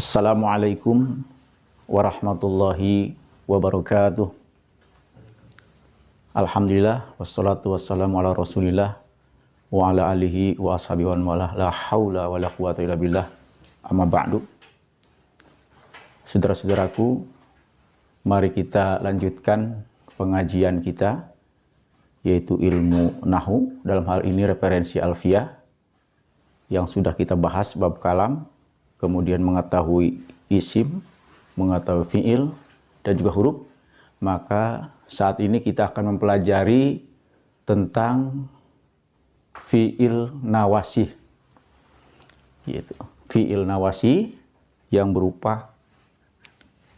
Assalamualaikum warahmatullahi wabarakatuh. Alhamdulillah wassalatu wassalamu ala rasulillah wa ala alihi wa ashabihi wa mawalah, la haula wa la quwata illa billah, amma ba'du. Saudara-saudaraku, mari kita lanjutkan pengajian kita, yaitu ilmu nahu, dalam hal ini referensi alfiyah, yang sudah kita bahas bab kalam, kemudian mengetahui isim, mengetahui fi'il, dan juga huruf. Maka saat ini kita akan mempelajari tentang fi'il nawasih, yaitu fi'il nawasih yang berupa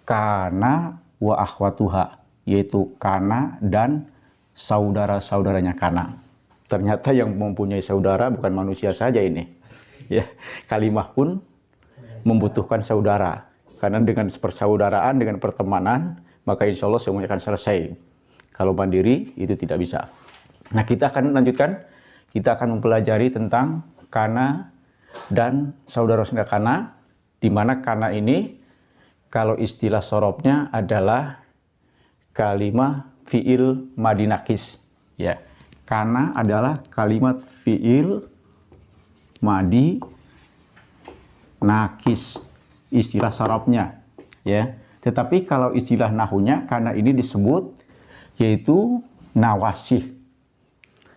kana wa akhwatuha, yaitu kana dan saudara-saudaranya kana. Ternyata yang mempunyai saudara bukan manusia saja ini, ya, kalimah pun membutuhkan saudara, karena dengan persaudaraan, dengan pertemanan, maka insya Allah semuanya akan selesai. Kalau mandiri itu tidak bisa. Nah, kita akan lanjutkan, kita akan mempelajari tentang kana dan saudara-saudara kana, di mana kana ini kalau istilah sorobnya adalah kalimat fi'il madinakis, ya. Kana adalah kalimat fi'il madi nakis, istilah sarafnya, ya. Tetapi kalau istilah nahunya, karena ini disebut yaitu nawasih.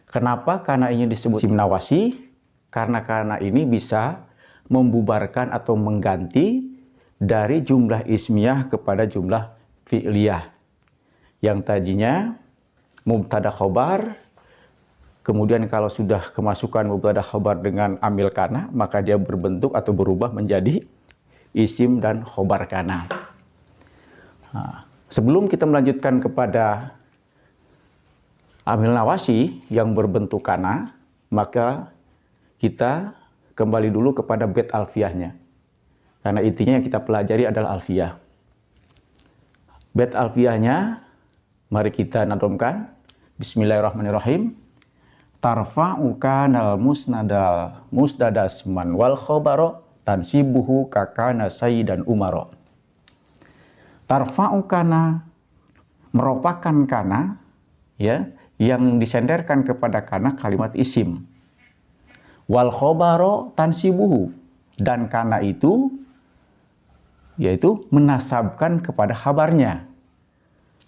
Kenapa karena ini disebut nawasih? Karena ini bisa membubarkan atau mengganti dari jumlah ismiyah kepada jumlah fi'liyah. Yang tadinya mubtada khobar, kemudian kalau sudah kemasukan mubtada khobar dengan amil kana, maka dia berbentuk atau berubah menjadi isim dan khobar kana. Nah, sebelum kita melanjutkan kepada amil nawasi yang berbentuk kana, maka kita kembali dulu kepada bait alfiyahnya. Karena intinya yang kita pelajari adalah alfiyah. Bait alfiyahnya, mari kita nadomkan. Bismillahirrahmanirrahim. Tarfa'u kanal musnadasman wal khobaro tansibuhu kakana sayyidan umaro. Tarfa'u kana, merupakan kana, ya, yang disenderkan kepada kana kalimat isim. Wal khobaro tansibuhu, dan kana itu yaitu menasabkan kepada khabarnya.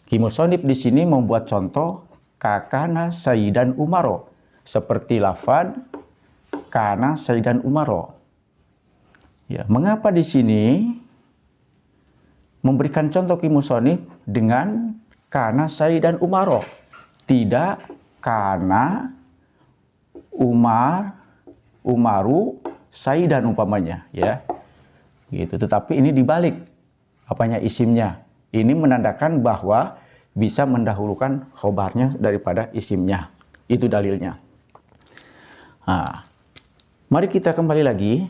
Kimusonib di sini membuat contoh kakana sayyidan umaro, seperti lafad kana sayyidan umaro. Ya, mengapa di sini memberikan contoh kimusonif dengan kana sayyidan umaro, tidak kana umaru sayyidan umpamanya, ya. Gitu. Tetapi ini dibalik apanya isimnya. Ini menandakan bahwa bisa mendahulukan khobarnya daripada isimnya. Itu dalilnya. Nah, mari kita kembali lagi.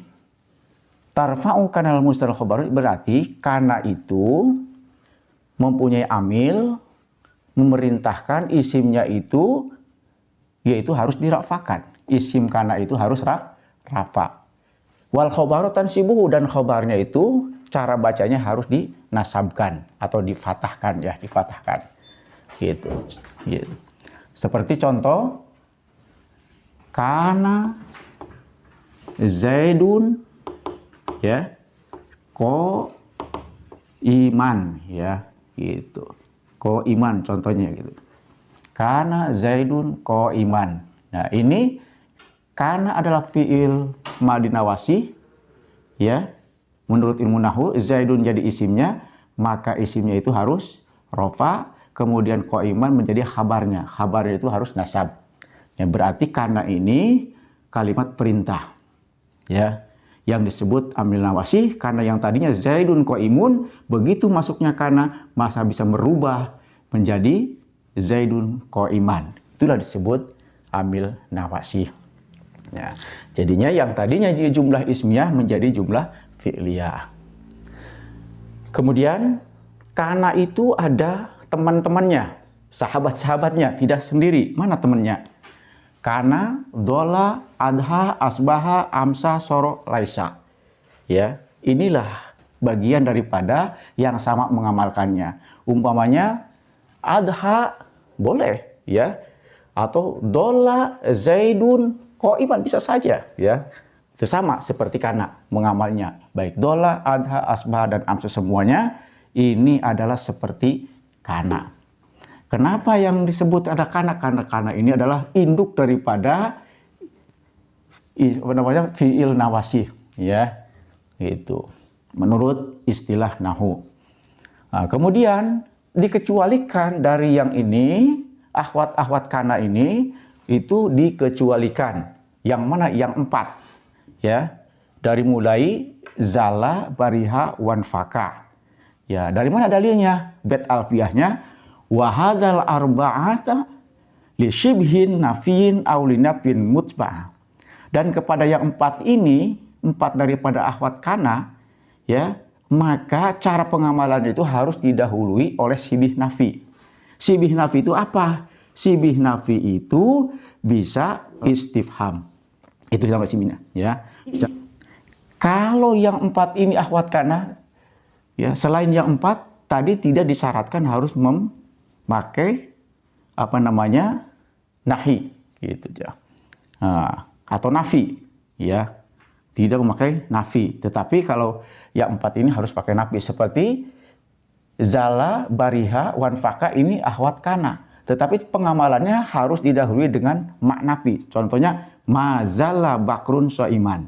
Tarfa'u kanal musnadal khobar, berarti kana itu mempunyai amil, memerintahkan isimnya itu yaitu harus dirafakan. Isim kana itu harus rafa. Wal khobaru tansibuhu, dan khobarnya itu cara bacanya harus dinasabkan atau difatahkan, ya, difatahkan. Gitu. Seperti contoh kana zaidun, ya, ko iman, ya, gitu. Ko iman contohnya gitu. Kana zaidun ko iman. Nah, ini kana adalah fi'il madi nawasi, ya. Menurut ilmu nahu, zaidun jadi isimnya, maka isimnya itu harus rofa, kemudian ko iman menjadi khabarnya. Khabarnya itu harus nasab. Ya, berarti karena ini kalimat perintah, ya, yang disebut amil nawasih, karena yang tadinya zaidun ko imun, begitu masuknya karena masa bisa merubah menjadi zaidun ko iman. Itulah disebut amil nawasih. Ya, jadinya yang tadinya jadi jumlah ismiyah menjadi jumlah fi'liyah. Kemudian kana itu ada teman-temannya, sahabat-sahabatnya, tidak sendiri. Mana temannya? Kana, dola, adha, asbaha, amsa, soro, laisa. Ya, inilah bagian daripada yang sama mengamalkannya. Umpamanya adha boleh ya, atau dola zaidun qaiman bisa saja ya. Itu sama seperti kana mengamalnya. Baik dola, adha, asbah dan amsa semuanya ini adalah seperti kana. Kenapa yang disebut ada kana? Karena kana ini adalah induk daripada fi'il nawasih ya. Itu menurut istilah nahu. Nah, kemudian dikecualikan dari yang ini, akhwat-akhwat kana ini itu dikecualikan. Yang mana? Yang 4 ya. Dari mulai zala, bariha, wanfaka. Ya, dari mana dalilnya? Bet alfiyahnya wa hadzal arba'ata li syibhin nafiin aw li nafin mutba'ah. Dan kepada yang 4 ini, 4 daripada akhwat kana ya, maka cara pengamalan itu harus didahului oleh sibih nafi. Sibih nafi itu apa? Sibih nafi itu bisa istifham. Itu nama sibihnya ya. Kalau yang 4 ini akhwat kana ya, selain yang 4 tadi tidak disyaratkan harus memakai nahi gitu ya. Atau nafi ya. Tidak memakai nafi. Tetapi kalau yang 4 ini harus pakai nafi seperti zala, bariha, wanfaka ini akhwat kana. Tetapi pengamalannya harus didahului dengan maknafi. Contohnya mazala bakrun soiman.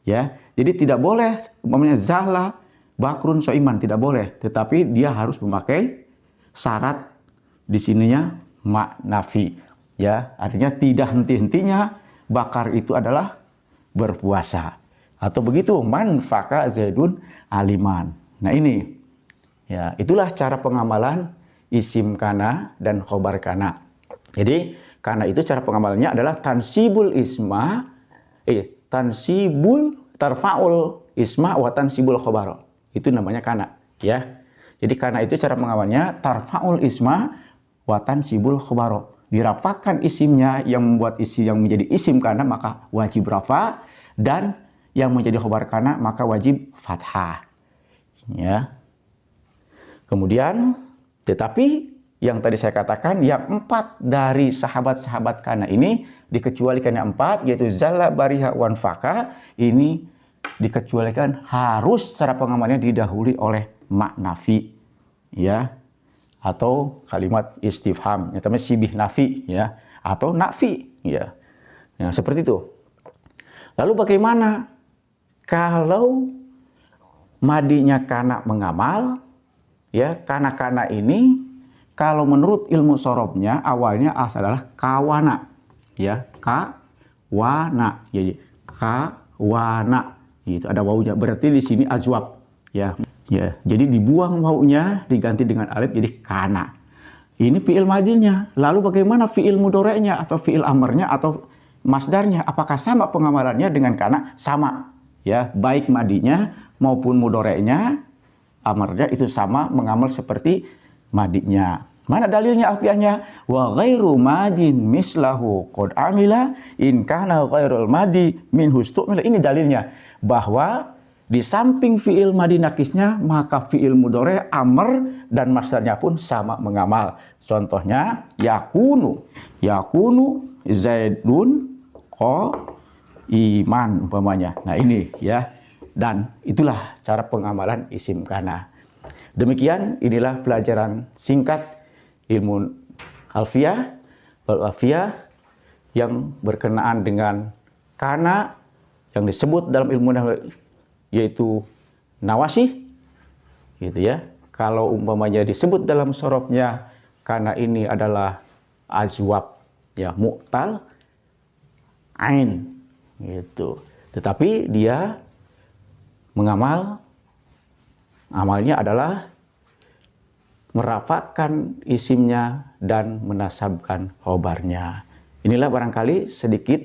Ya, jadi tidak boleh umpamanya zala bakrun soiman, tidak boleh. Tetapi dia harus memakai syarat di sininya maknafi. Ya, artinya tidak henti-hentinya bakar itu adalah berpuasa. Atau begitu manfaka zaidun aliman. Nah ini ya, itulah cara pengamalan isim kana dan khobar kana. Jadi kana itu cara pengamalannya adalah tansibul isma, tansibul tarfaul isma wa tansibul khobar. Itu namanya kana ya. Jadi kana itu cara pengamalnya tarfaul isma wa tansibul khobar. Dirafakan isimnya, yang membuat isi yang menjadi isim kana maka wajib rafa, dan yang menjadi khobar kana maka wajib fathah. Ya. Kemudian tetapi yang tadi saya katakan yang 4 dari sahabat-sahabat kana ini dikecualikan yang 4 yaitu zalla, bariha, wanfaka, ini dikecualikan harus secara pengamalnya didahului oleh maknafi ya, atau kalimat istifham yang namanya sibih nafi ya, atau nafi ya. Ya, seperti itu. Lalu bagaimana kalau madinya kana mengamal? Ya, kana ini kalau menurut ilmu sorobnya awalnya asal adalah kawana, ya, kawana, jadi kawana, itu ada wawunya, berarti di sini azwab, ya, ya, jadi dibuang wawunya diganti dengan alif jadi kana. Ini fiil madinya. Lalu bagaimana fiil mudoreknya atau fiil amarnya atau masdarnya? Apakah sama pengamalannya dengan kana? Sama, ya, baik madinya maupun mudoreknya. Amarnya itu sama mengamal seperti madinya. Mana dalilnya alfiahnya? Wa ghairu madin mislahu qad amila in kana ghairul madi min hustu'mila. Ini dalilnya bahwa di samping fiil madi nakisnya maka fiil mudhari amr dan masdarnya pun sama mengamal. Contohnya yakunu zaidun qaiman umpamanya. Nah ini ya. Dan itulah cara pengamalan isim kana. Demikian inilah pelajaran singkat ilmu alfiyah yang berkenaan dengan kana yang disebut dalam ilmu yaitu nawasih, gitu ya. Kalau umpamanya disebut dalam sorobnya kana ini adalah azwab, ya, mu'tal ain, gitu. Tetapi dia amalnya adalah merapakkan isimnya dan menasabkan khobarnya. Inilah barangkali sedikit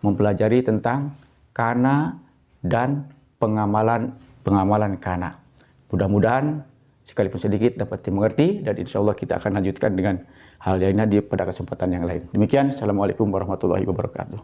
mempelajari tentang kana dan pengamalan kana. Mudah-mudahan sekalipun sedikit dapat dimengerti, dan insya Allah kita akan lanjutkan dengan hal lainnya pada kesempatan yang lain. Demikian, Assalamualaikum warahmatullahi wabarakatuh.